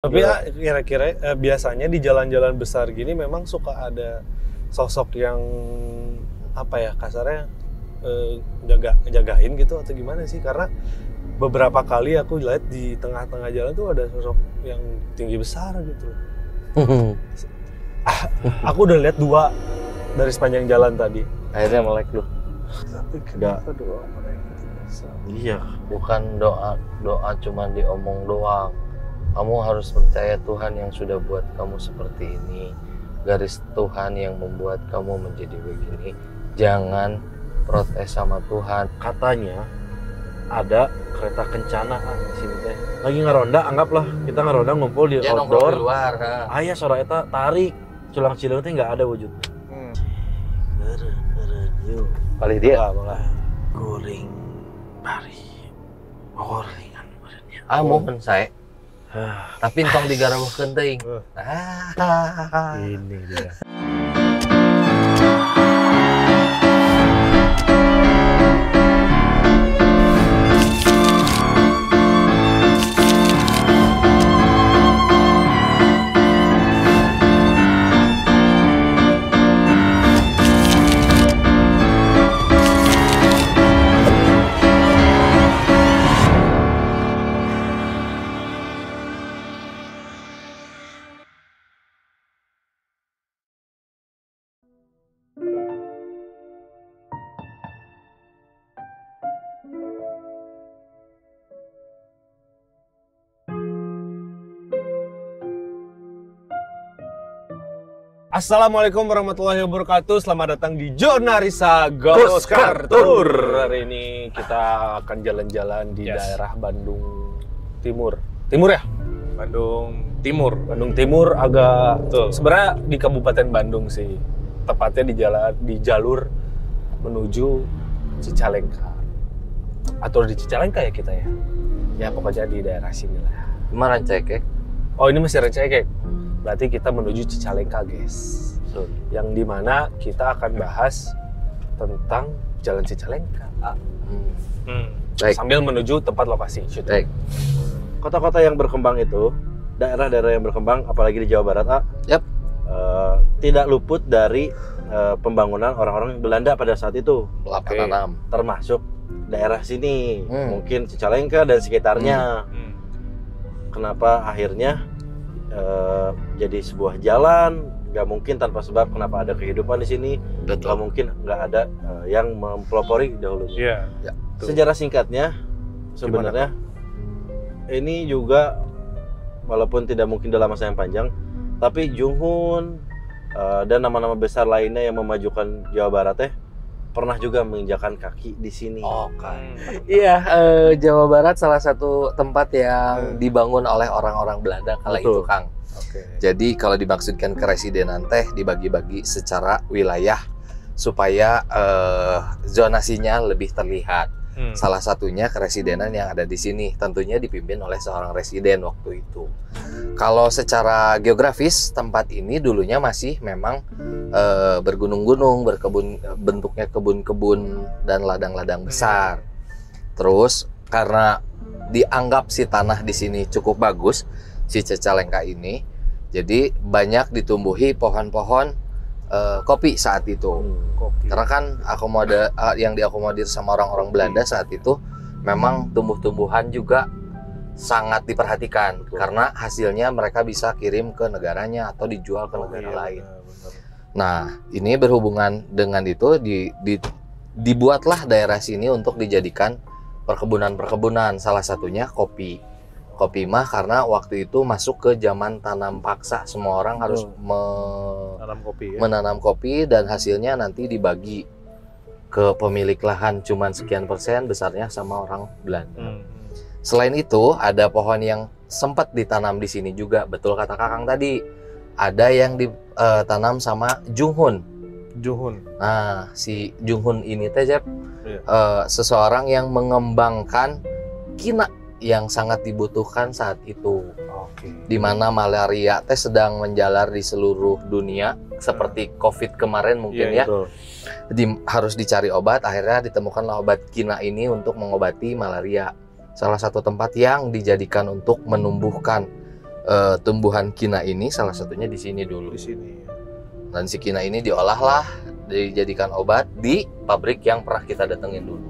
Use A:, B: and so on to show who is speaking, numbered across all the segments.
A: Tapi ya kira-kira biasanya di jalan-jalan besar gini memang suka ada sosok yang apa ya kasarnya jagain gitu atau gimana sih? Karena beberapa kali aku lihat di tengah-tengah jalan tuh ada sosok yang tinggi besar gitu. Aku udah lihat 2 dari sepanjang jalan tadi.
B: Akhirnya melek lu.
A: Tapi
B: Enggak.
A: kenapa doa mereka bisa?
B: Iya, bukan doa cuma diomong doang. Kamu harus percaya Tuhan yang sudah buat kamu seperti ini. Garis Tuhan yang membuat kamu menjadi begini. Jangan protes sama Tuhan.
C: Katanya ada kereta kencana di sini teh. Lagi ngaronda, anggaplah kita ngaronda ngumpul di
B: Ya nongkrong
C: outdoor.
B: di luar.
C: Aya sora eta tarik culang cileung teh nggak ada wujudnya. Yuk.
B: Paling dia.
A: Malah.
C: Goreng bari. Gorengan badannya.
B: Mohon saya. Tapi entong digarawahkeun teuing.
C: Ini dia.
A: Assalamualaikum warahmatullahi wabarakatuh. Selamat datang di Jurnarisa Ghost Tour. Hari ini kita akan jalan-jalan di daerah Bandung Timur. Timur ya?
D: Bandung Timur.
A: Bandung Timur agak sebenarnya di Kabupaten Bandung sih. Tepatnya di jalur menuju Cicalengka. Atau di Cicalengka ya kita ya. Ya pokoknya di daerah sini lah.
B: Gimana Rancakek?
A: Oh ini masih Rancakek. Berarti kita menuju Cicalengka, guys. Yang dimana kita akan bahas tentang Jalan Cicalengka.
B: Baik.
A: Sambil menuju tempat lokasi syuting.
B: Baik.
C: Kota-kota yang berkembang itu, daerah-daerah yang berkembang, apalagi di Jawa Barat,
B: Yap.
C: tidak luput dari pembangunan orang-orang Belanda pada saat itu.
B: Tanam.
C: Termasuk daerah sini, mungkin Cicalengka dan sekitarnya. Kenapa akhirnya jadi sebuah jalan? Nggak mungkin tanpa sebab kenapa ada kehidupan di sini. Nggak mungkin nggak ada yang mempelopori dahulunya.
D: Iya.
B: Ya.
C: Sejarah singkatnya sebenarnya ini juga walaupun tidak mungkin dalam masa yang panjang, tapi Junghun dan nama-nama besar lainnya yang memajukan Jawa Barat pernah juga menginjakan kaki di sini.
B: Iya, Jawa Barat salah satu tempat yang dibangun oleh orang-orang Belanda kala itu, Kang. Jadi kalau dimaksudkan keresidenan teh dibagi-bagi secara wilayah supaya zonasinya lebih terlihat. Salah satunya keresidenan yang ada di sini tentunya dipimpin oleh seorang residen waktu itu. Kalau secara geografis tempat ini dulunya masih memang bergunung-gunung, berkebun, bentuknya kebun-kebun dan ladang-ladang besar. Terus karena dianggap si tanah di sini cukup bagus, si Cicalengka ini, jadi banyak ditumbuhi pohon-pohon kopi saat itu. Karena kan yang diakomodir sama orang-orang Belanda saat itu memang tumbuh-tumbuhan juga sangat diperhatikan. Karena hasilnya mereka bisa kirim ke negaranya atau dijual ke negara lain. Nah, ini berhubungan dengan itu dibuatlah daerah sini untuk dijadikan perkebunan-perkebunan, salah satunya kopi. Kopi mah karena waktu itu masuk ke zaman tanam paksa, semua orang harus menanam kopi dan hasilnya nanti dibagi ke pemilik lahan cuman sekian persen besarnya sama orang Belanda. Selain itu ada pohon yang sempat ditanam di sini juga, betul kata Kakang tadi. Ada yang ditanam sama Junghun. Nah, si Junghun ini teh seseorang yang mengembangkan kina yang sangat dibutuhkan saat itu. Di mana malaria teh sedang menjalar di seluruh dunia seperti COVID kemarin mungkin harus dicari obat, akhirnya ditemukanlah obat kina ini untuk mengobati malaria. Salah satu tempat yang dijadikan untuk menumbuhkan tumbuhan kina ini salah satunya di sini dulu.
A: Di sini.
B: Dan si kina ini diolahlah, dijadikan obat di pabrik yang pernah kita datengin dulu.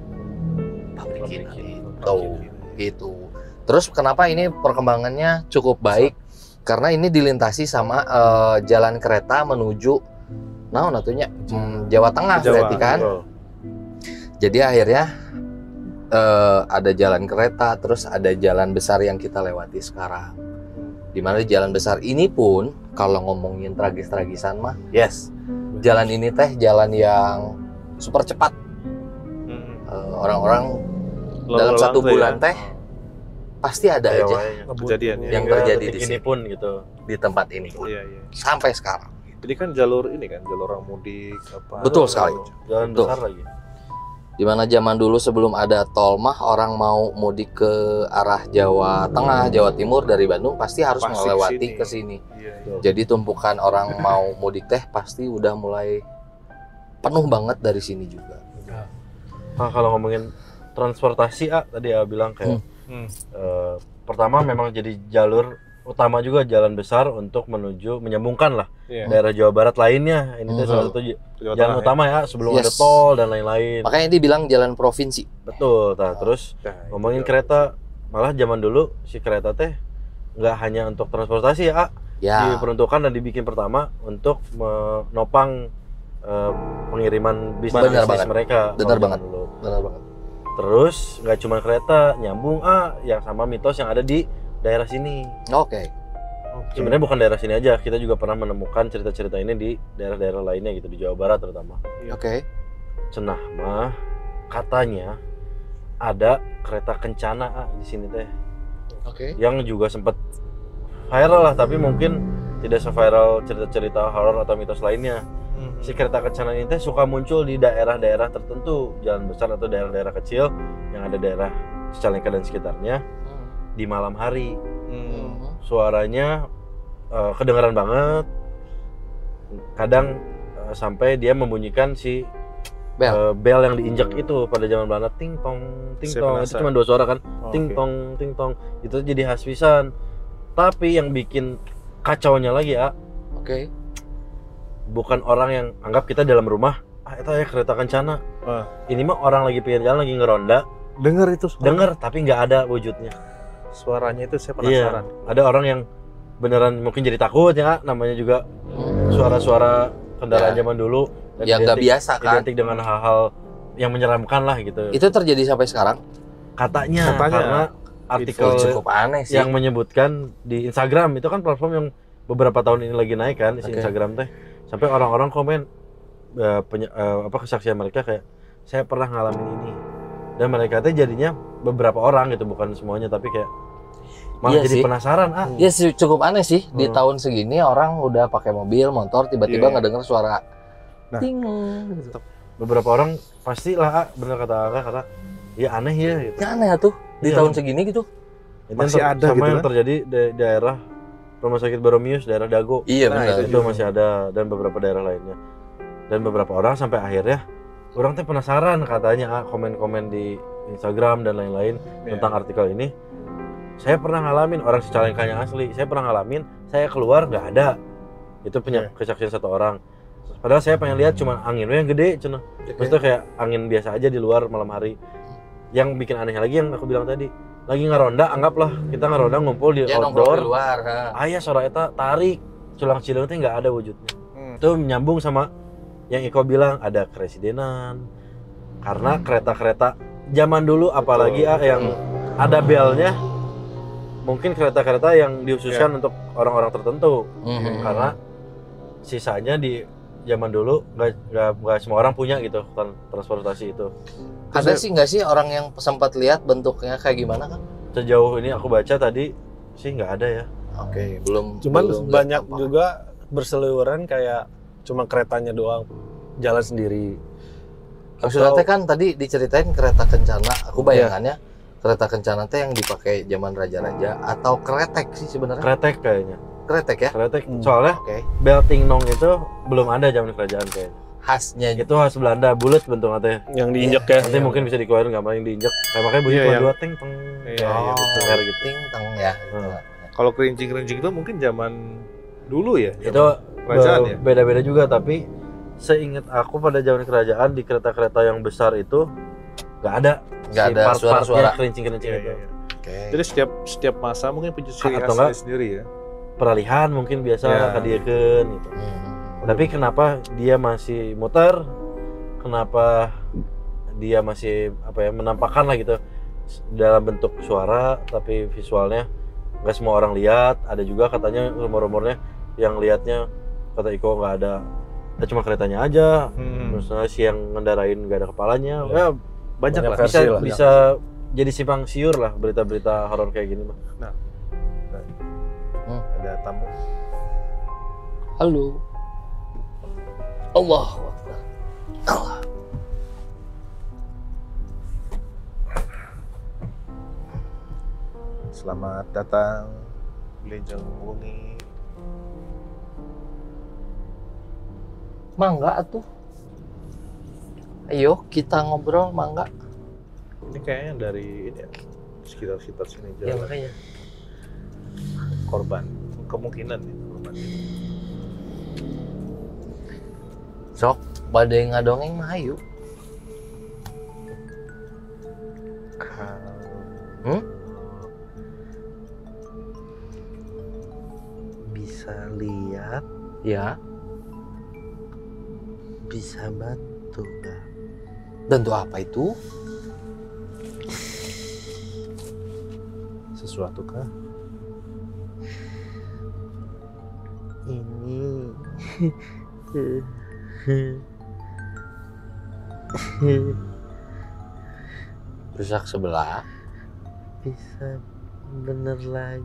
B: Pabrik kina itu, gitu. Terus kenapa ini perkembangannya cukup baik? Karena ini dilintasi sama jalan kereta menuju Jawa Tengah berarti kan. Jadi akhirnya ada jalan kereta, terus ada jalan besar yang kita lewati sekarang. Dimana jalan besar ini pun kalau ngomongin tragis-tragisan mah, yes, jalan ini teh jalan yang super cepat. Orang-orang dalam 1 bulan teh pasti ada aja
A: kejadian
B: yang terjadi di
C: sini
B: sini
C: pun gitu,
B: di tempat ini pun.
A: Iya.
B: Sampai sekarang.
A: Jadi kan jalur orang mudik apa.
B: Betul sekali.
C: Jalan
B: Betul.
C: besar lagi.
B: Dimana zaman dulu sebelum ada tol mah orang mau mudik ke arah Jawa Tengah, Jawa Timur dari Bandung pasti harus melewati ke sini.
A: Iya.
B: Jadi tumpukan orang mau mudik teh pasti udah mulai penuh banget dari sini juga.
C: Nah, kalau ngomongin transportasi tadi bilang kayak pertama memang jadi jalur utama juga, jalan besar untuk menyambungkan lah daerah Jawa Barat lainnya. Ini tuh salah satu jalan utama ya sebelum ada tol dan lain-lain.
B: Makanya dibilang jalan provinsi.
C: Betul. Terus ngomongin kereta, malah zaman dulu si kereta teh nggak hanya untuk transportasi ya, diperuntukkan dan dibikin pertama untuk menopang pengiriman bisnis mereka.
B: Benar banget.
C: Terus nggak cuma kereta, nyambung yang sama mitos yang ada di daerah sini.
B: Oke.
C: Sebenarnya bukan daerah sini aja, kita juga pernah menemukan cerita-cerita ini di daerah-daerah lainnya gitu, di Jawa Barat terutama.
B: Oke.
C: Cenah mah katanya ada kereta kencana di sini teh.
B: Oke.
C: Yang juga sempat viral lah, tapi mungkin tidak se-viral cerita-cerita horor atau mitos lainnya. Si kereta kencana ini teh suka muncul di daerah-daerah tertentu, jalan besar atau daerah-daerah kecil yang ada daerah Cicalengka dan sekitarnya di malam hari. Suaranya kedengaran banget. Kadang sampai dia membunyikan si bel yang diinjak itu pada zaman Belanda, ting tong. Itu cuma 2 suara kan, ting tong. Itu jadi khas pisan. Tapi yang bikin kacaunya lagi bukan orang yang anggap kita dalam rumah, itu ya kereta kencana. Ini mah orang lagi pinggir jalan lagi ngeronda. Dengar tapi nggak ada wujudnya.
A: Suaranya itu saya penasaran.
C: Iya, ada orang yang beneran mungkin jadi takut ya, namanya juga suara-suara kendaraan zaman dulu
B: yang nggak biasa kan,
C: identik dengan hal-hal yang menyeramkan lah gitu.
B: Itu terjadi sampai sekarang
C: katanya. Karena artikel
B: cukup aneh sih
C: yang menyebutkan di Instagram, itu kan platform yang beberapa tahun ini lagi naik kan, di Instagram teh, sampai orang-orang komen kesaksian mereka kayak, saya pernah ngalamin ini. Dan mereka teh jadinya beberapa orang gitu, bukan semuanya, tapi kayak malah jadi penasaran.
B: Iya sih, cukup aneh sih. Di tahun segini orang udah pakai mobil, motor, tiba-tiba ngedenger suara ting.
C: Beberapa orang pastilah bener kata ya aneh ya gitu.
B: Ya aneh tuh di tahun segini gitu.
C: Masih ada sama gitu yang terjadi di daerah Rumah Sakit Baromius, daerah Dago.
B: Iya benar.
C: Itu masih ada, dan beberapa daerah lainnya. Dan beberapa orang sampai akhirnya orang tuh penasaran, katanya komen-komen di Instagram dan lain-lain tentang artikel ini. Saya pernah ngalamin, orang Cicalengkanya asli, saya pernah ngalamin, saya keluar nggak ada. Itu punya kesaksian satu orang. Padahal saya pengen lihat cuma anginnya yang gede, maksudnya kayak angin biasa aja di luar malam hari. Yang bikin aneh lagi yang aku bilang tadi, lagi ngeronda, anggaplah kita ngeronda ngumpul di outdoor.
B: Di luar.
C: Suara eta tarik, culang-cileung teh nggak ada wujudnya. Itu menyambung sama yang Iko bilang, ada keresidenan. Karena kereta-kereta zaman dulu apalagi yang ada belnya, mungkin kereta-kereta yang dihususkan untuk orang-orang tertentu. Karena sisanya di zaman dulu nggak semua orang punya gitu transportasi itu.
B: Ada sih nggak sih orang yang sempat lihat bentuknya kayak gimana kan?
C: Sejauh ini aku baca tadi sih nggak ada ya.
B: Oke, belum.
A: Cuman banyak juga berseliweran kayak cuma keretanya doang jalan sendiri.
B: Maksudnya kan tadi diceritain kereta kencana, aku bayangannya kereta kencana teh yang dipakai zaman raja-raja atau kretek sih sebenarnya.
C: Kretek kayaknya.
B: Kretek ya?
C: Kretek. Soalnya bel ting nong itu belum ada zaman kerajaan kayaknya.
B: Khasnya
C: itu khas Belanda, bulat bentuknya teh.
A: Yang diinjek ya.
C: Nanti mungkin bisa dikeluarin gambar yang diinjek. Kayak makanya bunyi dua ting tong.
B: Gitu. Ting tong ya.
D: Kalau kerincing-kerincing itu mungkin zaman dulu ya?
C: Itu
D: kerajaan ya?
C: beda-beda juga, tapi seingat aku pada zaman kerajaan di kereta-kereta yang besar itu nggak ada
B: Nggak ada suara-suara.
C: kerincing-kerincing itu.
B: Oke.
D: Jadi setiap masa mungkin punya ciri
C: Atau
D: khasnya
C: enggak?
D: sendiri ya?
C: Peralihan mungkin biasa
D: Ya.
C: kadiekeun gitu. Tapi kenapa dia masih muter? Kenapa dia masih menampakkan lah gitu dalam bentuk suara, tapi visualnya nggak semua orang lihat. Ada juga katanya rumor-rumornya yang lihatnya kata Iko nggak ada cuma keretanya aja. Misalnya si yang ngendarain nggak ada kepalanya. Ya,
D: Banyak lah.
A: versi lah.
C: bisa jadi simpang siur lah berita-berita horor kayak gini mah.
D: Ada tamu.
B: Halo. Allahu Akbar. Allah.
D: Selamat datang Wilujeng Wengi.
B: Mangga atuh. Ayo kita ngobrol mangga.
D: Ini kayaknya dari ini ya, sekitar sini
B: Ya
D: jalan.
B: makanya.
D: Korban. Kemungkinan nih korban.
B: Sok badai ngadongeng mah ayo.
C: Bisa lihat,
B: Ya,
C: bisa bantu nggak?
B: bentuk apa itu?
D: Sesuatu kah?
C: Ini
B: Rusak sebelah.
C: bisa bener lagi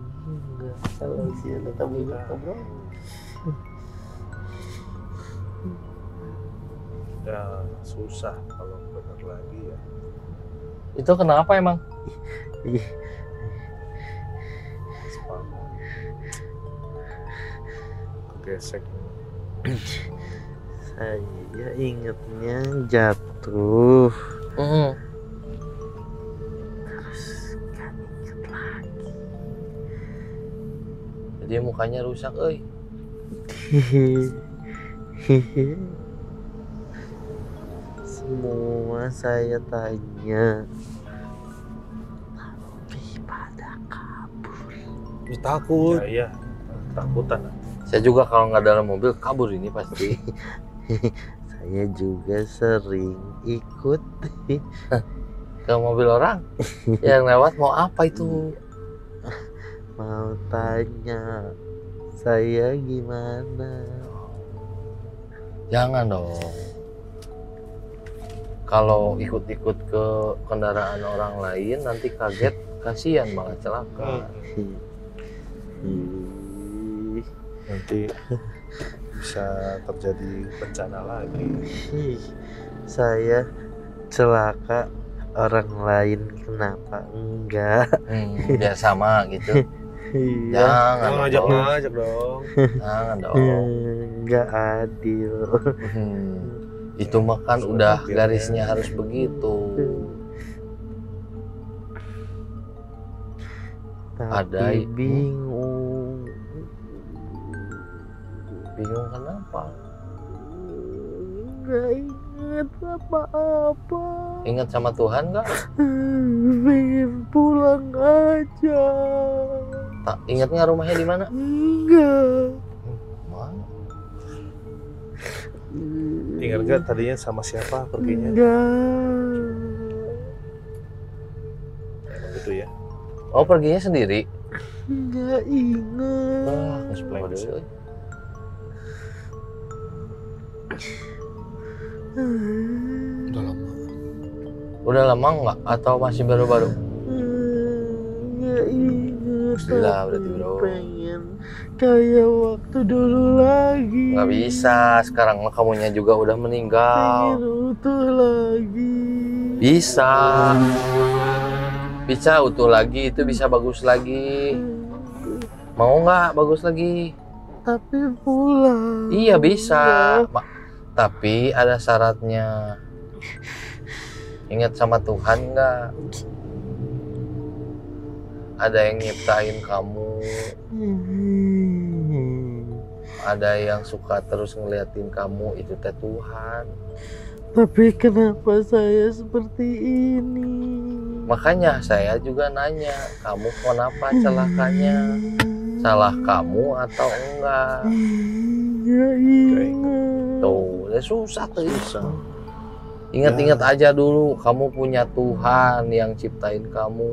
C: nggak kalau dia tetap ngobrol?
D: Ya susah kalau benar lagi ya.
B: Itu kenapa emang?
D: Spam. Kegesek.
C: Saya ingetnya jatuh.
B: Jadi mukanya rusak, euy.
C: Semua saya tanya, tapi pada kabur.
A: Takut.
D: Ya, iya. Takutan.
B: Saya juga kalau nggak dalam mobil kabur ini pasti.
C: Saya juga sering ikut.
B: Ke mobil orang yang lewat mau apa itu?
C: Mau tanya saya gimana?
B: Jangan dong. Kalau ikut-ikut ke kendaraan orang lain nanti kaget, kasihan malah celaka.
D: Nanti bisa terjadi bencana lagi.
C: Saya celaka, orang lain kenapa enggak?
B: Ya sama gitu.
C: Iya,
B: Jangan
A: Ngajak dong.
B: Jangan dong.
C: enggak adil.
B: Itu mah kan udah garisnya harus begitu.
C: Tapi bingung.
B: Bingung kenapa?
C: Enggak ingat apa-apa.
B: Ingat sama Tuhan nggak?
C: Pengen pulang aja.
B: Tak ingat nggak rumahnya di mana?
C: Enggak.
B: Mana?
D: Ingat nggak tadinya sama siapa perginya?
C: Enggak.
D: Emang gitu ya.
B: Oh perginya sendiri?
C: Enggak ingat.
B: Ah, ngespleng deh.
A: Udah lama.
B: Udah lama nggak? Atau masih baru-baru?
C: Enggak ingat.
B: Gila berarti bro.
C: Pengen kayak waktu dulu lagi.
B: Nggak bisa. Sekarang mah kamunya juga udah meninggal.
C: Pengen utuh lagi.
B: Bisa. Bisa utuh lagi. Itu bisa bagus lagi. Mau nggak bagus lagi?
C: Tapi pulang.
B: Iya bisa. Tapi ada syaratnya. Ingat sama Tuhan nggak? Ada yang nyiptain kamu. Ada yang suka terus ngeliatin kamu, itu teh Tuhan.
D: Tapi kenapa saya seperti ini?
B: Makanya saya juga nanya, kamu kenapa celakanya? Salah kamu atau enggak?
D: Nggak ingat.
B: Tuh, ya susah tuh. Ingat-ingat aja dulu, kamu punya Tuhan yang ciptain kamu.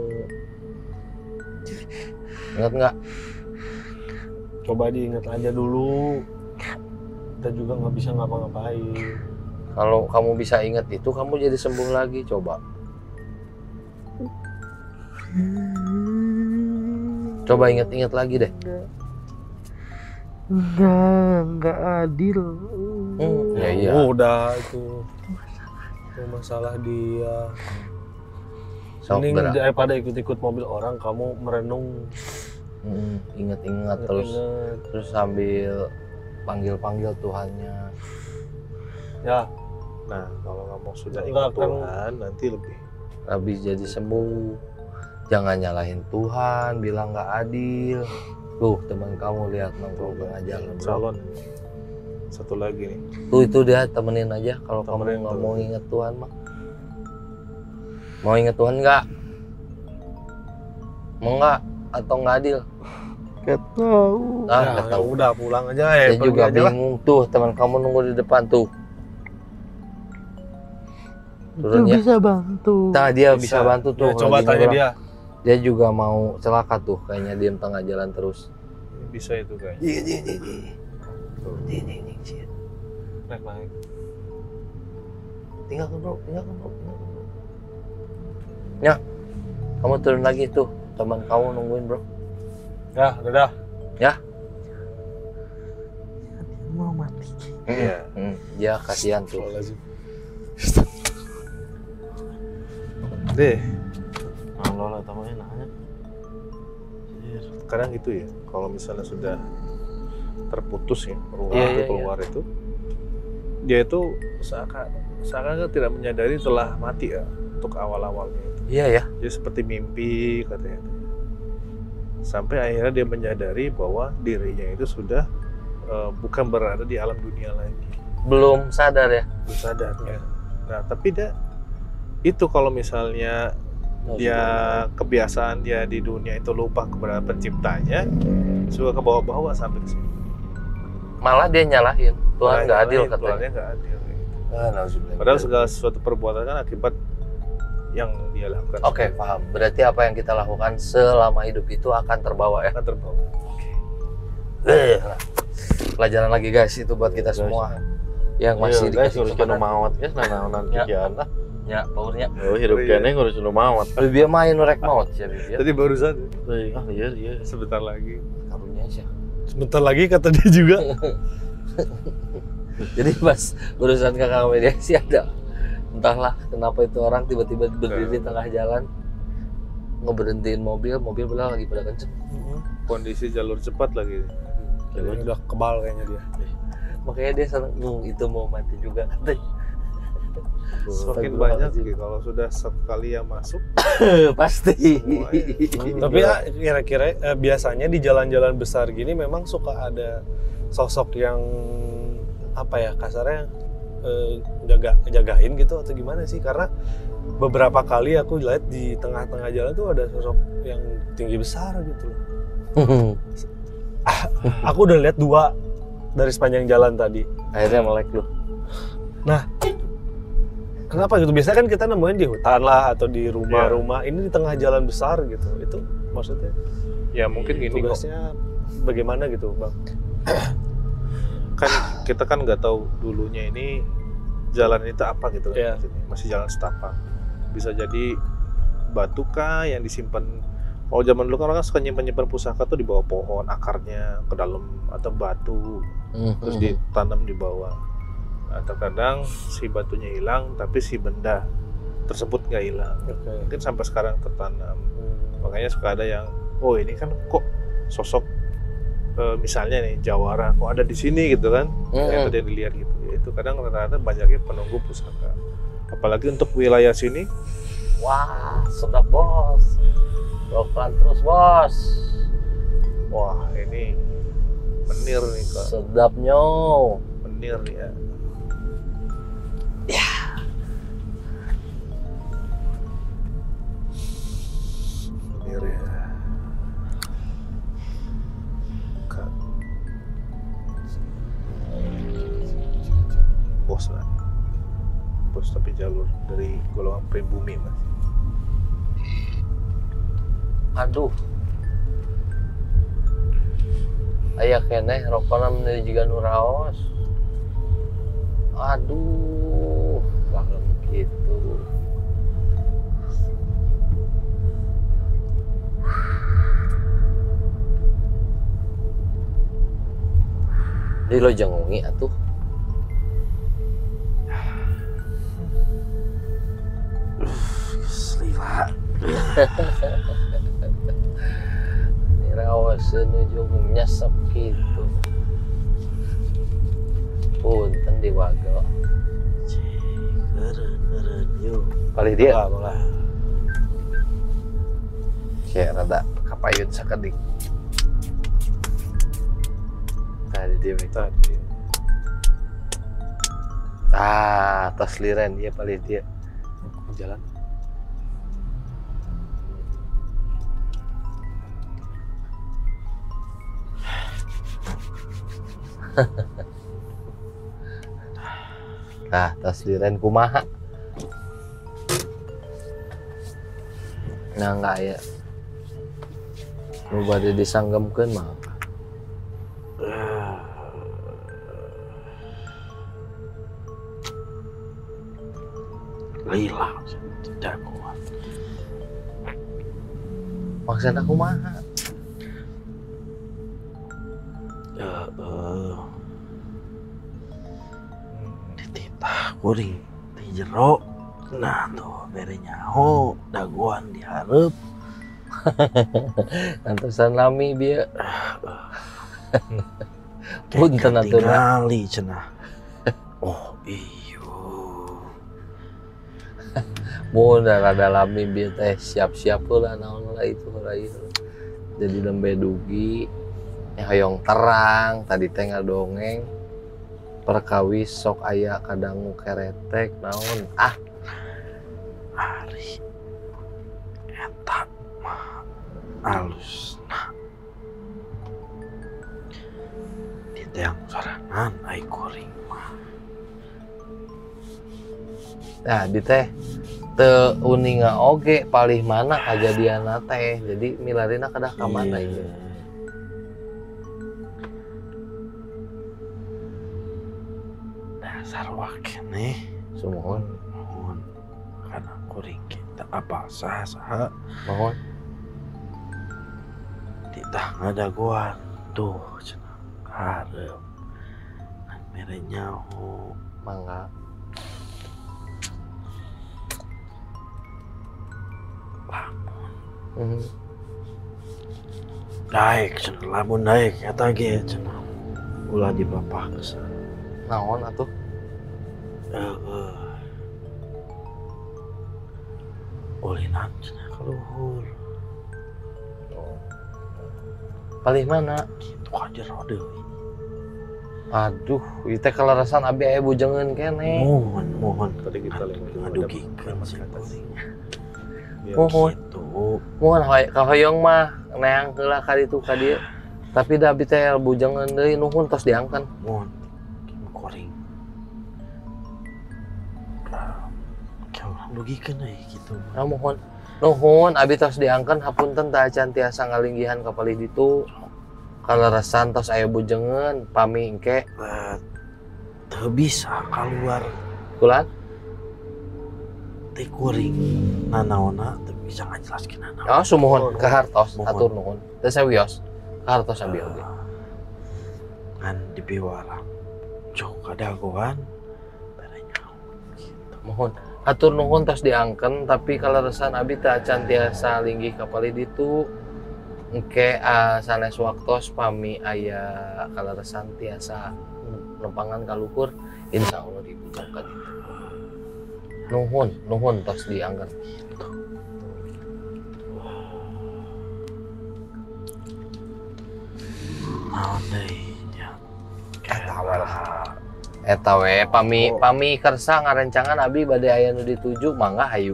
B: Ingat nggak?
A: Coba diingat aja dulu. Kita juga nggak bisa ngapa-ngapain.
B: Kalau kamu bisa ingat itu, kamu jadi sembuh lagi. Coba. Coba ingat-ingat lagi deh.
D: Enggak adil.
B: Ya iya.
A: Udah itu masalah dia.
B: Sok,
A: Mending
B: berat.
A: daripada ikut-ikut mobil orang, kamu merenung.
B: Ingat-ingat terus sambil panggil-panggil Tuhannya.
A: Ya,
D: Nah, kalau kamu sudah
A: Enggak
D: ingat
A: akan-
D: Tuhan, nanti lebih.
B: Habis jadi sembuh. Jangan nyalahin Tuhan, bilang nggak adil. Tuh teman kamu lihat nongkrong tengah jalan, bro.
D: Calon satu lagi nih.
B: Tuh itu dia, temenin aja kalau kamu
D: Temenin
B: nggak
D: tuh.
B: mau inget Tuhan mah. Mau inget Tuhan nggak? Mau nggak? Atau nggak adil?
D: Gak tahu.
B: Nggak tahu.
A: udah pulang aja
B: Saya
A: pergi
B: juga
A: aja lah.
B: bingung tuh, teman kamu nunggu di depan tuh. Turun ya.
D: Bisa bantu.
B: Nah dia bisa bantu tuh.
A: Ya, coba
B: lagi
A: tanya
B: nyebrang.
A: dia.
B: Dia juga mau celaka tuh, kayaknya diem tengah jalan terus.
D: Bisa itu kayaknya.
A: Naik.
B: Tinggalkan bro. Ya, kamu turun lagi tuh, teman kamu nungguin bro.
A: Ya, dadah.
D: Mau mati.
B: Iya. Dia kasihan tuh.
D: Deh,
C: Allah lah tamanya nanya.
D: kadang gitu ya. Kalau misalnya sudah terputus ya, ruang
B: Iya,
D: itu
B: iya,
D: keluar itu, dia itu seakan tidak menyadari telah mati ya untuk awal-awalnya itu.
B: Iya ya.
D: Dia seperti mimpi katanya. Sampai akhirnya dia menyadari bahwa dirinya itu sudah bukan berada di alam dunia lagi.
B: Belum sadar ya.
D: Belum sadar ya. Nah, tapi dia itu kalau misalnya dia kebiasaan dia di dunia itu lupa kepada penciptanya, suka ke bawah-bawah sampai ke sini.
B: Malah dia nyalahin Tuhan nggak adil katanya.
D: Tuhannya nggak adil.
B: Nauzubillah.
D: Padahal segala sesuatu perbuatan kan akibat yang dia lakukan.
B: Oke, paham. Berarti apa yang kita lakukan selama hidup itu akan terbawa ya.
D: Akan terbawa.
B: Nah, pelajaran lagi guys itu buat kita semua yang masih
C: guys,
B: dikasih
C: ngurus kena mawat guys, nanaonan
B: Ya.
C: kikian lah.
B: ya powernya.
C: Oh, hidup
D: Oh, iya.
C: kene ngurus kena mawat.
B: Lebih main rek maut ya Bib, ya.
D: Tadi barusan
C: Ah, iya.
D: sebentar lagi.
B: Karunia sih.
A: Sebentar lagi kata dia juga.
B: Jadi pas urusan kakak mediasi ada, entahlah kenapa itu orang tiba-tiba berdiri di tengah jalan ngeberhentiin mobil bilang lagi pada kenceng.
D: Kondisi jalur cepat lagi.
A: Kayaknya udah kebal kayaknya dia.
B: Makanya dia seneng, itu mau mati juga katanya.
D: Semakin banyak sih kalau sudah sekali yang masuk.
B: Pasti.
A: Tapi ya kira-kira biasanya di jalan-jalan besar gini memang suka ada sosok yang apa ya kasarnya jagain gitu atau gimana sih? Karena beberapa kali aku lihat di tengah-tengah jalan tuh ada sosok yang tinggi besar gitu loh. Aku udah lihat 2 dari sepanjang jalan tadi.
B: Akhirnya melek lu.
A: Nah, kenapa gitu? Biasanya kan kita nemuin di hutan lah atau di rumah-rumah. Ini di tengah jalan besar gitu. Itu maksudnya
D: Ya mungkin gini kok.
A: tugasnya bagaimana gitu, Bang?
D: Kan kita kan nggak tahu dulunya ini jalan itu apa gitu kan.
A: Iya.
D: Maksudnya. Masih jalan setapak. Bisa jadi batu kah yang disimpan. Kalau zaman dulu kan orang suka nyimpan pusaka tuh di bawah pohon, akarnya ke dalam atau batu, terus ditanam di bawah. Nah, terkadang si batunya hilang, tapi si benda tersebut nggak hilang. Mungkin sampai sekarang tertanam. Makanya suka ada yang, oh ini kan kok sosok misalnya nih jawara, kok ada di sini gitu kan? Yang tadi dilihat gitu. Ya, itu kadang rata-rata banyaknya penunggu pusaka. Apalagi untuk wilayah sini,
B: Wah, sedap bos. pelan terus bos.
D: Wah ini menir nih kak.
B: Sedapnya.
D: Menir ya. Menir ya. Kak. Bos lah. Bos tapi jalur dari golongan pribumi mas.
B: Aduh. Aya keneh rokona menuju juga nuraos. Aduh, kalau gitu. Jadi lo jengungi atuh.
C: Selila.
B: Rawas menuju nyesep gitu. Punten di wago.
C: Keren yuk.
B: Kali dia.
C: Boleh.
B: Kayak rada kapayun sakedik. Tadi dia
D: Tadi.
B: tas liren dia paling dia jalan. Nah, tas liren kumaha. Nah, enggak ya. Nu bade disanggemkeun mah.
C: Lila tidak kuat.
B: Maksudna kumaha?
C: Dititah kuring di jero. Nah tuh bere nyaho daguan dihareup.
B: Antosan lami bieu. Punten atuh
C: tingali cenah. Oh iyo.
B: mun rada lami bieu teh siap-siap heula naon lah itu heula ieu. Jadi lembe dugi hoyong terang tadi teh ngadongeng perkawis sok aya kadangu keretek naon
C: Ari eta mah alusna di teang sorangan ai kuring mah.
B: nah di teh teu uninga oge palih mana kajadianna teh jadi milarina kedah ka mana ieu.
C: Dasar wakene
B: Sumohon
C: mohon karena kuring kita apa saha
B: mohon
C: titah ngadaguan tuh cenah hareup kan mere nyaho
B: mangga
C: lamun daek cenah lamun daek eta ge cenah ulah dibapah kesan
B: naon atuh
C: ulinan cenah ka luhur
B: palih mana
C: kitu ka jero deui.
B: aduh ieu teh kalarasan abi aya bujengeun keneh
C: Mohon
D: Tadi kita lewat
C: ngadugikeun si
D: ke atas.
C: kuring.
D: Biar
B: mohon
C: Gitu.
B: mohon kahoyong mah neang heula ka ditu ka dieu tapi da abi teh bujengeun deui nuhun tos diangkan
C: Mohon kuring. Kalau ngadugikeun euy gitu.
B: nah, nuhun abi tos diangkan hapunten tah acan tiasa ngalinggihan ka palih ditu kalarasan tos aya bujengeun pami engke
C: Teu bisa keluar
B: kulan
C: teh kuring nanaonna teu bisa ngajelaskeun nanaon.
B: oh sumohon ka hartos
C: Mohon.
B: atur nuhun teu sawios ka hartos abi oge
C: Ngan dipiwarang jauh kadagoan bere nyaho gitu.
B: mohon atur nuhun tos diangken tapi kalarasan abi teh acan tiasa linggih ka palih ditu engke sanes waktos pami aya kalarasan tiasa nempangan ka luhur insyaallah dibutuh ka ditu nuhun tos diangken
C: naon deui nya.
B: Eta we pami kersa ngarencangan abi bade aya nu dituju mangga hayu.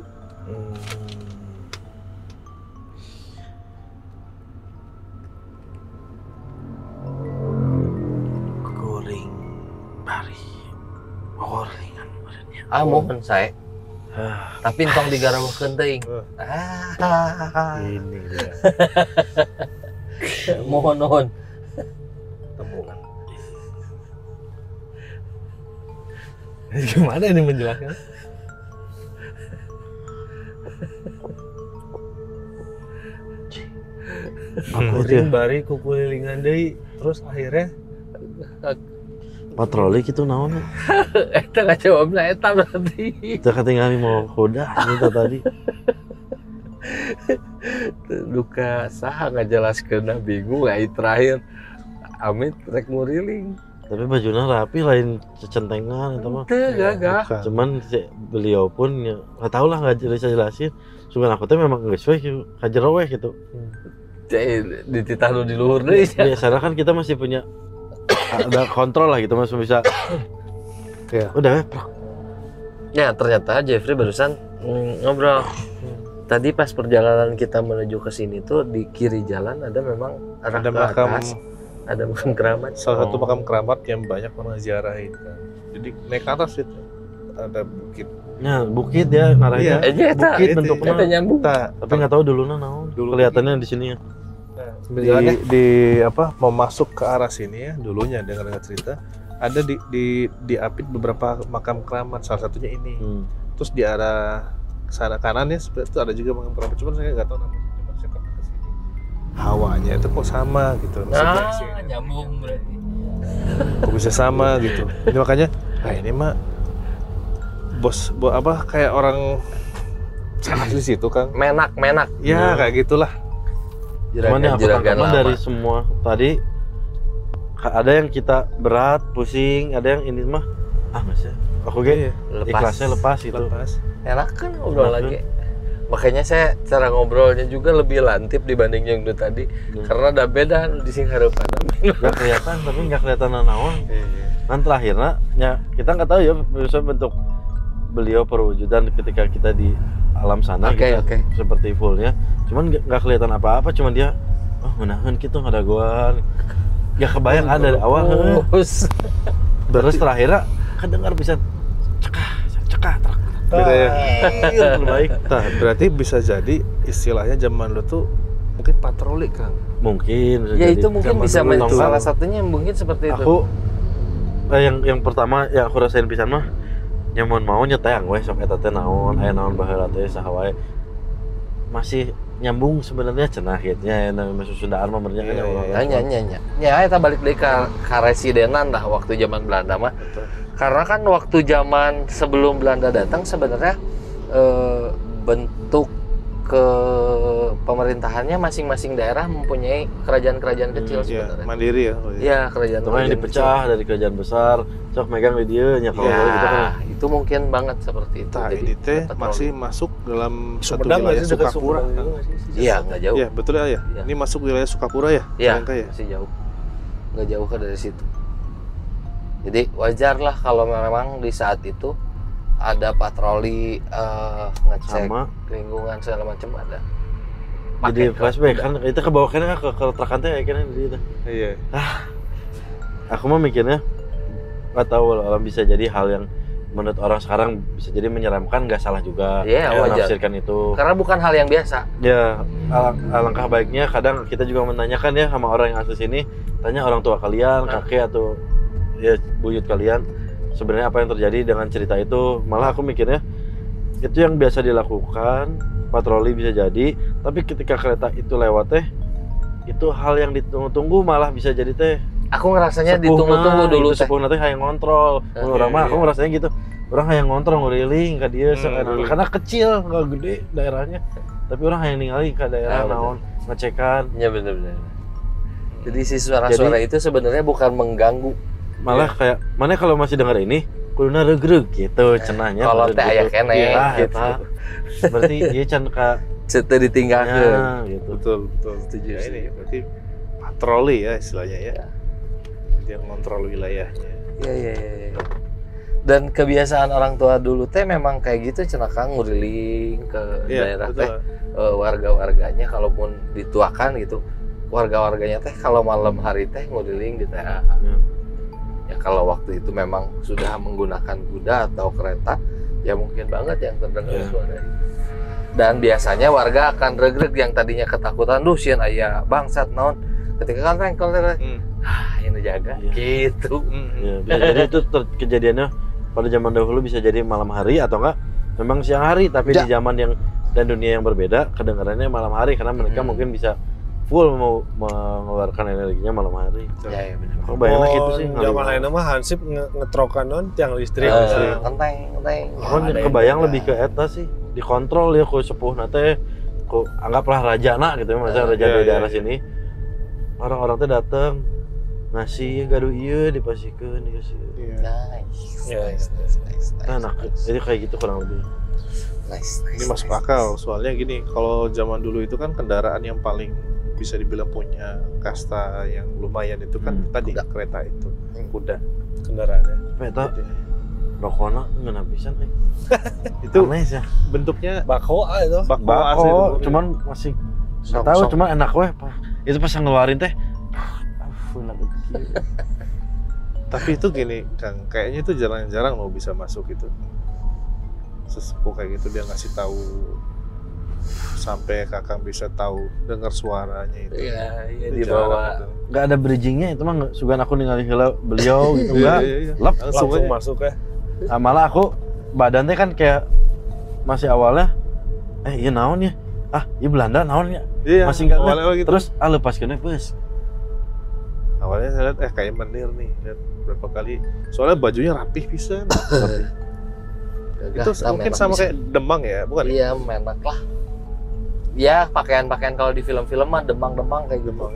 C: Kuring bari gorengan benernya.
B: Mohon sae. Tapi entong digaraweukeun teuing.
D: Ini dia.
B: Mohon.
D: Temukan.
A: Gimana ini menjelaskan? Kuring bari kukulilingan deui terus akhirnya
C: Patroli gitu naon?
B: Eta ngajawabna eta berarti.
C: Kita ketinggalan mau kuda itu tadi.
B: Duka saha ngajelaskeunna bingung ai terakhir. Amit rek muriling.
C: Tapi bajunya rapi lain cecentengan itu mah.
B: Teu gagah.
C: Cuman beliau pun nggak tahu lah nggak bisa jelasin. Sugan aku tuh memang nggak sesuai kajero we gitu.
B: Jadi dititah nu di luhur deui.
C: Biasanya kan kita masih punya ada kontrol lah gitu, masih bisa.
D: Ya.
C: Udah
B: Ya ternyata Jeffrey barusan ngobrol. Tadi pas perjalanan kita menuju ke sini tuh di kiri jalan ada memang arah
D: Ada
B: ke
D: makam.
B: atas, ada makam keramat.
D: Salah satu makam keramat yang banyak orang ziarahin kan. Jadi naik ke atas itu ada bukit.
C: Nah, bukit ya ngarahnya.
B: Iya, eta.
C: Bukit
D: Itu,
C: bentuknya.
B: Kita nyambung.
C: Tapi nggak tahu dulunya naon.
D: Dulu
C: Kelihatannya di sini ya.
D: di apa mau masuk ke arah sini ya dulunya dengar cerita ada diapit beberapa makam keramat, salah satunya ini. Terus di arah sana kanan ya seperti itu ada juga makam keramat, cuman saya nggak tahu namanya. Cuman saya pernah ke sini hawanya itu kok sama gitu.
B: Nyambung berarti.
D: Kok bisa sama gitu. Ini makanya ini mah bos apa kayak orang asli situ Kang.
B: Menak.
D: Ya kayak gitulah.
C: Cuman yang aku tangkap dari semua tadi ada yang kita berat, pusing, ada yang ini mah nggak sih. Aku ikhlasnya lepas gitu.
B: Enak kan ngobrol lagi. Makanya saya cara ngobrolnya juga lebih lantip dibanding yang dulu tadi. Karena ada beda di sing hareupan.
C: Nggak kelihatan, tapi nggak kelihatan naon. Kan terakhirnya ya kita nggak tahu ya bentuk beliau perwujudan ketika kita di alam sana gitu, seperti fullnya. Cuman nggak kelihatan apa-apa, cuman dia menahan gitu nggak ada gua. Nggak kebayang ada dari awal. Terus terakhirnya kedengar bisa cekah
D: Beda ya.
C: Terbaik.
D: Nah, berarti bisa jadi istilahnya zaman lu tuh mungkin patroli Kang.
C: Mungkin.
B: Ya itu mungkin bisa
C: itu.
B: salah satunya mungkin seperti itu.
C: Aku yang pertama yang aku rasain pisan mah nyamun mau nyetayang weh sok eta teh naon aya naon baheula teh saha wae. Masih nyambung sebenarnya cenah kitnya masuk Sundaan mah bernya
B: Nya. Ya eta balik deui ka residenan lah waktu zaman Belanda mah. Karena kan waktu zaman sebelum Belanda datang sebenarnya bentuk ke pemerintahannya masing-masing daerah mempunyai kerajaan-kerajaan kecil sebenarnya.
D: Mandiri ya.
B: Iya, kerajaan
C: yang dipecah kecil dari kerajaan besar, sok megang di dieu nya kalau gitu kan.
B: Itu mungkin banget seperti itu.
D: Nah, ini teh masih masuk dalam satu
A: Sumedang
D: wilayah Sukapura.
B: Iya, nggak jauh.
D: Iya, betul ya. Ini masuk wilayah Sukapura ya?
B: Iya, masih jauh. Nggak jauh kan dari situ. Jadi wajar lah kalau memang di saat itu ada patroli ngecek lingkungan segala macam ada.
C: Jadi flashback kan itu kebawakannya ke trakan teh kayaknya di itu.
D: Iya.
C: Aku mah mikirnya nggak tahu alam bisa jadi hal yang menurut orang sekarang bisa jadi menyeramkan, nggak salah juga.
B: Iya, wajar.
C: Menafsirkan itu.
B: Karena bukan hal yang biasa.
C: Ya, alangkah baiknya kadang kita juga menanyakan ya sama orang yang asli sini, tanya orang tua kalian, kakek atau ya buyut kalian sebenarnya apa yang terjadi dengan cerita itu. Malah aku mikirnya itu yang biasa dilakukan, patroli bisa jadi, tapi ketika kereta itu lewat teh itu hal yang ditunggu-tunggu malah bisa jadi teh
B: aku ngerasanya ditunggu-tunggu dulu teh.
C: Sepuh nanti hayang ngontrol. Orang mah aku ngerasanya gitu. Orang hayang ngontrol ngeliling ka dieu karena kecil, enggak gede daerahnya. Tapi orang hayang ningali ka daerah naon ngecekan.
B: Iya benar. Jadi si suara-suara itu sebenarnya bukan mengganggu.
C: Malah kayak mana kalau masih dengar ini kuduna regreg gitu cenahnya.
B: Kalau teh aya keneh gitu.
C: Berarti dia can ka
B: ceute ditinggalkeun.
C: gitu.
D: Betul.
B: Setuju.
D: Ya, ini berarti patroli ya istilahnya ya. Dia ngontrol wilayahnya.
B: Iya. Dan kebiasaan orang tua dulu teh memang kayak gitu cenah Kang, nguriling ke daerah teh warga-warganya kalau mau dituakan gitu. Warga-warganya teh kalau malam hari teh nguriling di TH. Ya kalau waktu itu memang sudah menggunakan kuda atau kereta, ya mungkin banget yang terdengar suara itu. Dan biasanya warga akan regreg yang tadinya ketakutan, duh sieun aya bangsat naon. Ketika kan rengkel ini jaga gitu.
C: Ya, jadi itu kejadiannya pada zaman dahulu bisa jadi malam hari atau enggak memang siang hari, tapi di zaman yang dan dunia yang berbeda kedengarannya malam hari karena mereka mungkin bisa full mau mengeluarkan energinya malam hari.
B: Ya benar.
C: Kok bayangnya gitu sih.
A: Zaman lainnya mah hansip ngetrokan non tiang listrik.
B: Enteng.
C: Kebayang lebih ke eta sih, dikontrol ya ku sepuh nate, ku anggaplah rajana gitu ya, misalnya raja di daerah sini. Orang-orang teh datang ngasih gaduh ieu dipasikeun dikasih.
B: Nice.
C: Nah, jadi kayak gitu kurang lebih.
B: Nice.
D: Ini masuk akal, soalnya gini, kalau zaman dulu itu kan kendaraan yang paling bisa dibilang punya kasta yang lumayan itu kan tadi kereta itu, kuda
A: Kendaraannya.
C: Eta rokona ngeuna pisan
D: itu
C: aneh sih.
D: bentuknya
A: Bako itu.
C: Bako, cuman masih nggak tahu, cuma enak weh. Itu pas ngeluarin teh.
D: Tapi itu gini Kang, kayaknya itu jarang-jarang lo bisa masuk itu. Sesepuh kayak gitu dia ngasih tahu sampai Kakang bisa tahu dengar suaranya itu.
B: Iya,
D: Itu
B: dibawa.
D: jarang,
C: Nggak ada bridgingnya itu mah, sugan aku ningali heula beliau gitu enggak.
D: Iya.
C: Lep
A: Langsung
D: aja.
A: masuk ya.
C: Nah, malah aku badan teh kan kayak masih awalnya iya naon ya? Iya Belanda naon ya?
D: Iya,
C: Masih enggak
D: awalnya gitu.
C: Terus lepaskeun bes.
D: Awalnya saya lihat kayak menir nih, lihat berapa kali. Soalnya bajunya rapih pisan. Itu mungkin sama kayak Demang ya, bukan?
B: Iya, menak lah. Ya, pakaian-pakaian kalau di film-film mah demang-demang kayak gitu.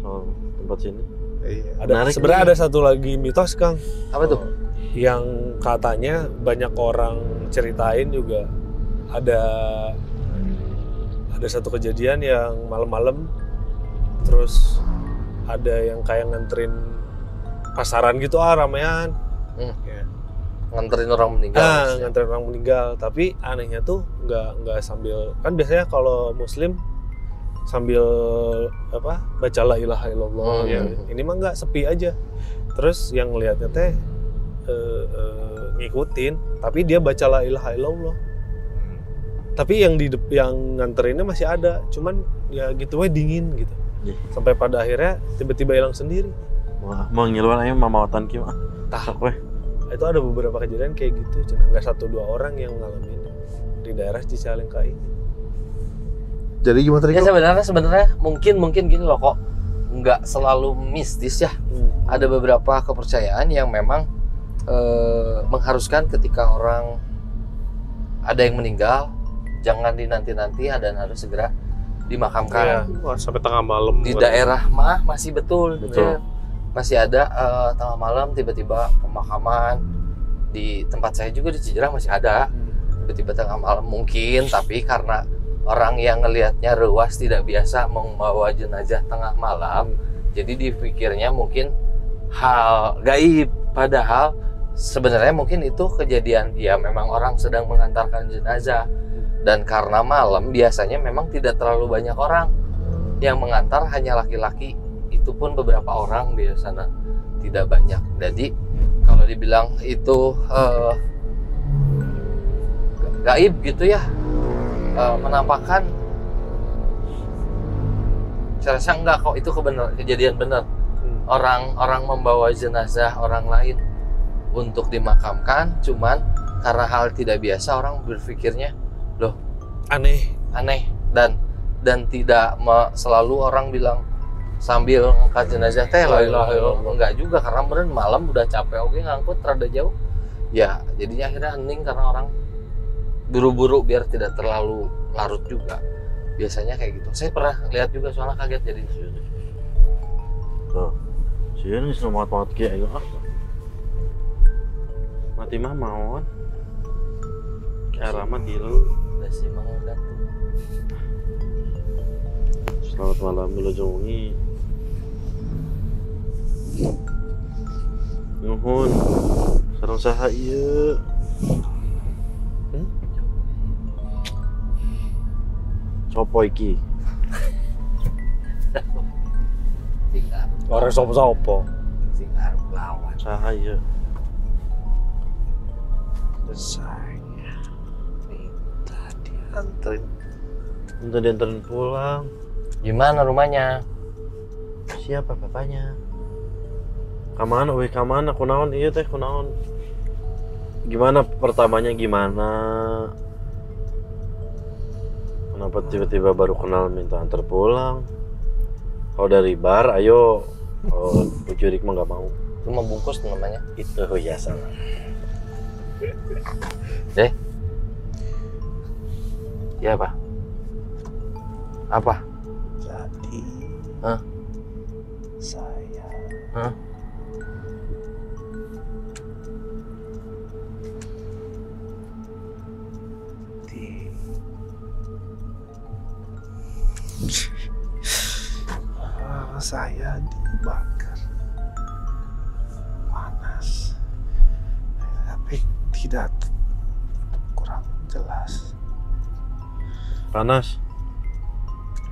C: So, tempat sini.
D: Iya.
A: Sebenarnya ada satu lagi mitos Kang,
B: Apa tuh?
A: yang katanya banyak orang ceritain juga. Ada satu kejadian yang malam-malam terus ada yang kayak nganterin pasaran gitu ramean.
B: Nganterin orang meninggal.
A: Nganterin orang meninggal, tapi anehnya tuh nggak sambil, kan biasanya kalau muslim sambil baca la ilaha illallah. Ini mah nggak, sepi aja. Terus yang ngelihatnya teh ngikutin, tapi dia baca la ilaha illallah. Tapi yang nganterinnya masih ada, cuman ya gitu we dingin gitu. Sampai pada akhirnya tiba-tiba hilang sendiri.
C: Wah, mau ngiluan aja mamawatan kieu
A: Tah.
C: weh.
A: Itu ada beberapa kejadian kayak gitu, nggak 1-2 orang yang ngalamin di daerah Cicalengka ini.
D: Jadi gimana tadi?
B: Ya sebenarnya mungkin gini loh, kok nggak selalu mistis ya. Ada beberapa kepercayaan yang memang mengharuskan ketika orang ada yang meninggal jangan dinanti-nanti dan harus segera dimakamkan.
D: Wah, sampai tengah malam.
B: Di daerah mah masih betul. Ya. Masih ada tengah malam tiba-tiba pemakaman. Di tempat saya juga di Cijerah masih ada. Tiba-tiba tengah malam mungkin, tapi karena orang yang ngelihatnya ruas tidak biasa membawa jenazah tengah malam, jadi dipikirnya mungkin hal gaib, padahal sebenarnya mungkin itu kejadian ya memang orang sedang mengantarkan jenazah, dan karena malam biasanya memang tidak terlalu banyak orang yang mengantar, hanya laki-laki, itu pun beberapa orang biasanya, tidak banyak. Jadi kalau dibilang itu gaib gitu ya, menampakkan, saya rasa enggak kok, itu kejadian benar. Orang membawa jenazah orang lain untuk dimakamkan, cuman karena hal tidak biasa orang berpikirnya loh aneh dan tidak selalu orang bilang sambil ngangkat jenazah teh la ilaha illallah, enggak juga, karena meureun malam udah capek oke ngangkut rada jauh ya, jadinya akhirnya hening karena orang buru-buru biar tidak terlalu larut juga, biasanya kayak gitu. Saya pernah lihat juga, soalnya kaget jadi
C: tuh sieun geus maot-maot kieu ayo mati mah maot arah mah tilu
B: udah sih mangga tuh.
C: Selamat malam Wilujeng Wengi. Nuhun. Sareng saha ieu? Sopo iki?
A: Orang sopo-sopo.
B: Sing arep lawan.
C: Saha ieu?
D: Saya minta dianterin.
C: Minta dianterin pulang.
B: Gimana rumahnya?
C: Siapa bapaknya? Kamana? Weh kamana? Kunaon ieu teh kunaon? Gimana pertamanya gimana? Kenapa tiba-tiba baru kenal minta antar pulang? Kalau dari bar, ayo. Oh, Jurik mah nggak mau.
B: Cuma bungkus namanya.
C: Itu ya salah.
B: Ya apa? Apa?
D: Jadi
B: Hah?
D: saya
B: Hah?
D: di saya dibakar panas, tapi tidak kurang jelas.
C: Panas.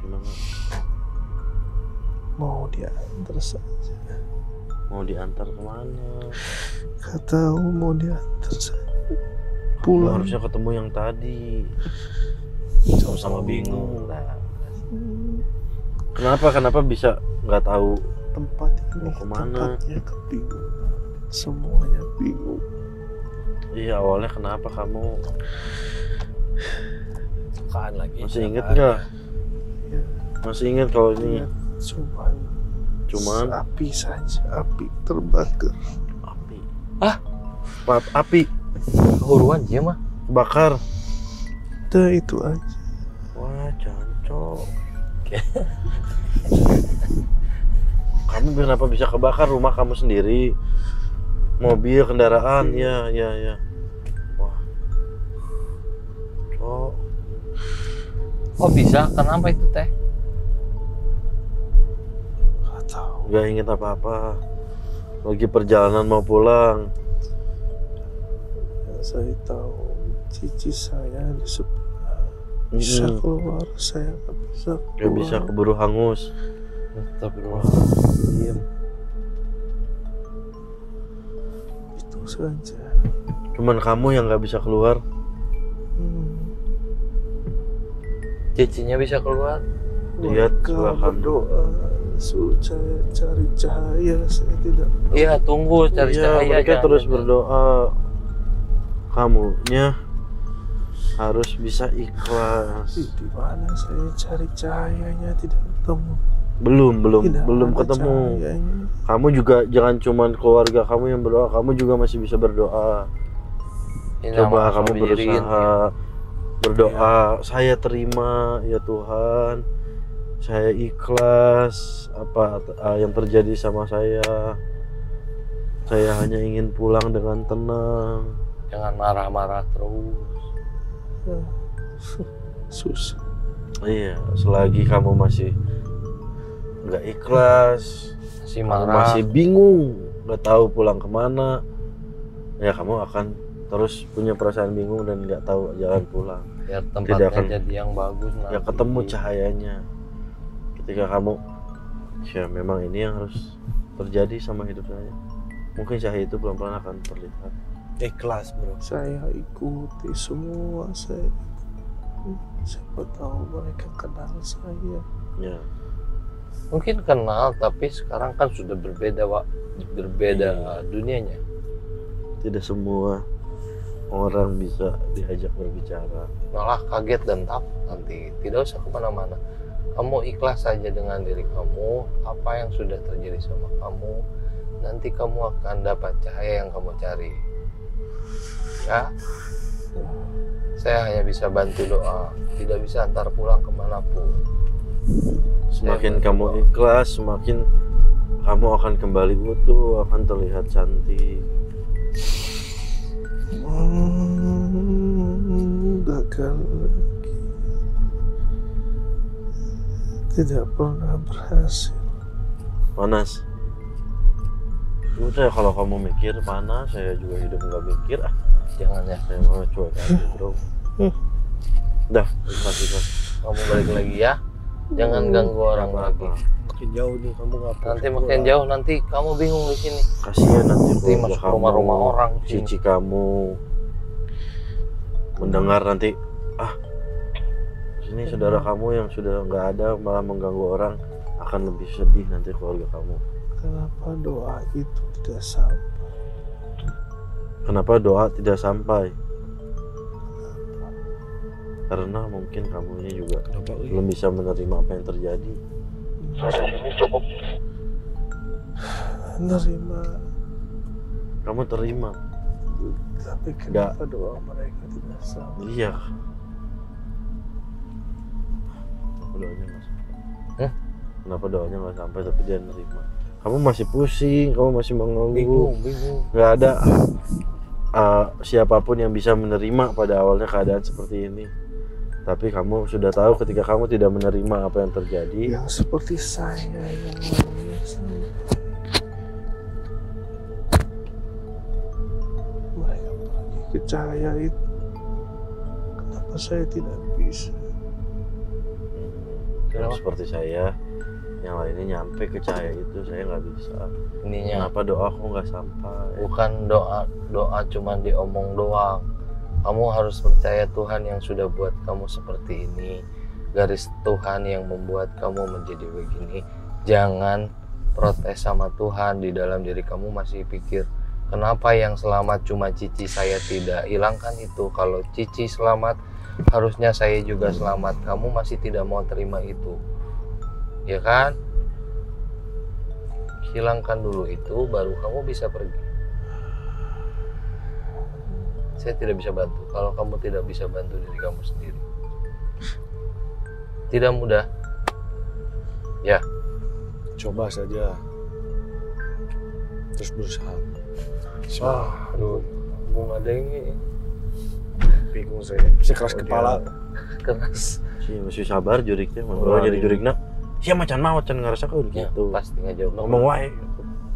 C: Gimana?
D: Mau diantar saja.
C: Mau diantar kemana?
D: Gak tahu mau diantar saja.
C: Pulang.
D: Pulang.
C: Harusnya ketemu yang tadi. Sama-sama bingung. Kenapa bisa nggak tahu
D: Tempat ini
C: mau kemana?
D: tempatnya kebingungan. Semuanya bingung.
C: Iya awalnya kenapa kamu
A: Kan lagi.
C: masih inget nggak?
D: Ya,
C: Masih inget kalau ini
D: cuman api saja, api terbakar.
C: api.
B: Ah?
C: Api
B: Kehuruan dia mah.
C: bakar.
D: Udah itu aja.
C: Wah cancok. Kamu kenapa bisa kebakar rumah kamu sendiri? Mobil, kendaraan, ya. Wah. Cok.
B: Oh bisa? Kenapa itu teh?
D: Gak tahu.
C: Gak inget apa-apa. Lagi perjalanan mau pulang.
D: Yang saya tahu cici saya di sebelah bisa keluar, saya nggak bisa keluar.
C: Gak bisa keburu hangus.
B: Astagfirullahaladzim.
D: Itu saja.
C: Cuman kamu yang gak bisa keluar.
B: Cicinya bisa keluar.
C: Lihat sebelah kanan.
D: berdoa, suruh saya cari cahaya, saya tidak.
B: Iya tunggu cari
C: Iya,
B: cahaya.
C: mereka
B: jangan-
C: terus berdoa. Kamunya harus bisa ikhlas.
D: Di mana saya cari cahayanya tidak ketemu.
C: Belum
D: Tidak ada
C: ketemu.
D: cahayanya.
C: Kamu juga jangan cuman keluarga kamu yang berdoa, kamu juga masih bisa berdoa.
B: Ini
C: Coba
B: nama
C: kamu
B: Sobirin.
C: berusaha berdoa, saya terima ya Tuhan. Saya ikhlas apa yang terjadi sama saya. Saya hanya ingin pulang dengan tenang.
B: Jangan marah-marah terus.
D: Susah.
C: Iya, selagi kamu masih nggak ikhlas,
B: Masih
C: kamu
B: marah.
C: masih bingung, nggak tahu pulang kemana, ya kamu akan terus punya perasaan bingung dan nggak tahu jalan pulang.
B: Biar
C: Tidak
B: tempatnya
C: akan-
B: jadi yang bagus nanti.
C: Ya ketemu cahayanya. Ketika kamu, ya memang ini yang harus terjadi sama hidup saya. Mungkin cahaya itu pelan-pelan akan terlihat.
A: Ikhlas bro.
D: Saya ikuti semua, saya ikuti. Siapa tahu mereka kenal saya.
C: Ya,
B: Mungkin kenal tapi sekarang kan sudah berbeda berbeda dunianya.
C: tidak semua orang bisa diajak berbicara.
B: Malah kaget dan takut nanti. Tidak usah kemana-mana. Kamu ikhlas saja dengan diri kamu. Apa yang sudah terjadi sama kamu, nanti kamu akan dapat cahaya yang kamu cari. Ya, saya hanya bisa bantu doa, tidak bisa antar pulang kemanapun.
C: Semakin
B: Saya
C: kamu
B: berdoa.
C: ikhlas, semakin kamu akan kembali utuh, akan terlihat cantik.
D: Gagal lagi. Tidak pernah berhasil.
C: Panas. Udah kalau kamu mikir mana, saya juga hidup nggak mikir.
B: Jangan ya.
C: Saya mau cuek aja bro. Udah, kasih.
B: Kamu balik lagi ya. Jangan ganggu orang lagi.
A: Makin jauh nih kamu nggak.
B: Nanti makin jauh, nanti kamu bingung di sini.
C: Kasihan nanti
B: Masuk rumah-rumah orang.
C: Cici kamu mendengar nanti, sini saudara kamu yang sudah nggak ada malah mengganggu orang, akan lebih sedih nanti keluarga kamu.
D: Kenapa doa itu tidak sampai?
C: Kenapa doa tidak sampai? Karena mungkin kamunya juga belum bisa menerima apa yang terjadi. Ini cukup
D: Menerima,
C: kamu terima.
D: tapi kenapa doa mereka tidak sampai?
C: Iya. Kenapa doanya nggak sampai? Kenapa doanya nggak sampai tapi dia nerima? Kamu masih pusing, kamu masih mengganggu.
B: Bingung.
C: Nggak ada siapapun yang bisa menerima pada awalnya keadaan seperti ini. Tapi kamu sudah tahu ketika kamu tidak menerima apa yang terjadi.
D: Yang seperti saya yang namanya sampai. Mereka pergi ke cahaya itu. Kenapa saya tidak bisa?
C: Kalau seperti saya, yang lainnya nyampe ke cahaya itu, saya nggak bisa.
B: Ininya
C: Kenapa doaku nggak sampai?
B: bukan doa cuman diomong doang. Kamu harus percaya Tuhan yang sudah buat kamu seperti ini. Garis Tuhan yang membuat kamu menjadi begini. Jangan protes sama Tuhan. Di dalam diri kamu masih pikir, kenapa yang selamat cuma Cici, saya tidak? Hilangkan itu. Kalau Cici selamat, harusnya saya juga selamat. Kamu masih tidak mau terima itu, ya kan? Hilangkan dulu itu, baru kamu bisa pergi. Saya tidak bisa bantu kalau kamu tidak bisa bantu diri kamu sendiri. Tidak mudah. Ya,
A: Coba saja. Terus berusaha.
B: aduh, Bung Adeng
A: Bingung saya. Masih keras kepala.
B: keras.
C: Si masih sabar juriknya, mau jadi jurikna. Sia macan mau can ngarasa kau
B: Ya,
C: gitu.
B: pasti ngajawab.
C: Ngomong wae.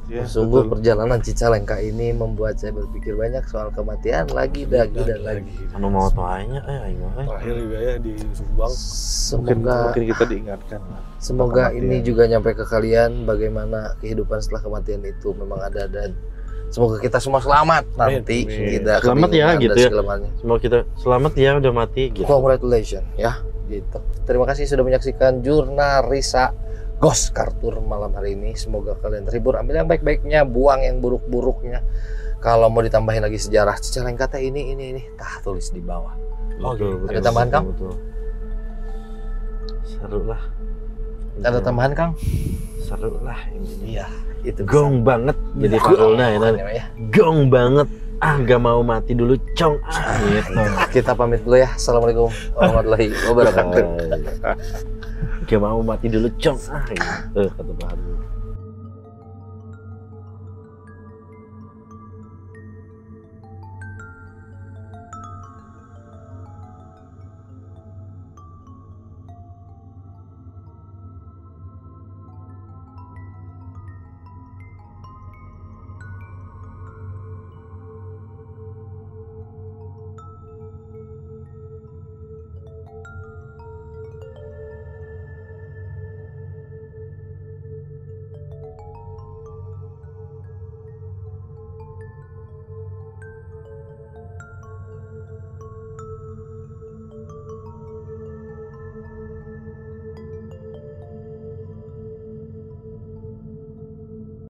D: Ya,
B: Sungguh
D: betul.
B: perjalanan Cicalengka ini membuat saya berpikir banyak soal kematian lagi dan lagi.
C: Anu mau tuanya, aing mah.
A: Terakhir juga ya di Subang.
D: Mungkin kita diingatkan lah.
B: Semoga
D: kematian.
B: ini juga nyampe ke kalian bagaimana kehidupan setelah kematian itu memang ada dan semoga kita semua selamat nanti.
A: Amin.
B: Tidak
C: Selamat ya,
B: kebingungan
C: gitu
B: dan
C: ya.
B: segala macamnya.
C: Semoga kita selamat ya udah mati gitu.
B: Congratulations ya gitu. Terima kasih sudah menyaksikan Jurnarisa Ghost Kartur malam hari ini. Semoga kalian terhibur, ambil yang baik-baiknya, buang yang buruk-buruknya. Kalau mau ditambahin lagi sejarah Cicalengka teh ini tah tulis di bawah.
C: Betul,
B: Ada tambahan, Kang?
C: Betul. Seru lah.
B: Ada tambahan, Kang?
C: Seru lah ini.
B: Iya, itu
C: Gong banget jadi fakulna ya. Gong banget. Gak mau mati dulu cong. Gitu.
B: Kita pamit dulu ya. Assalamualaikum warahmatullahi wabarakatuh.
C: Gak mau mati dulu cong. Gitu kata Pak Harun.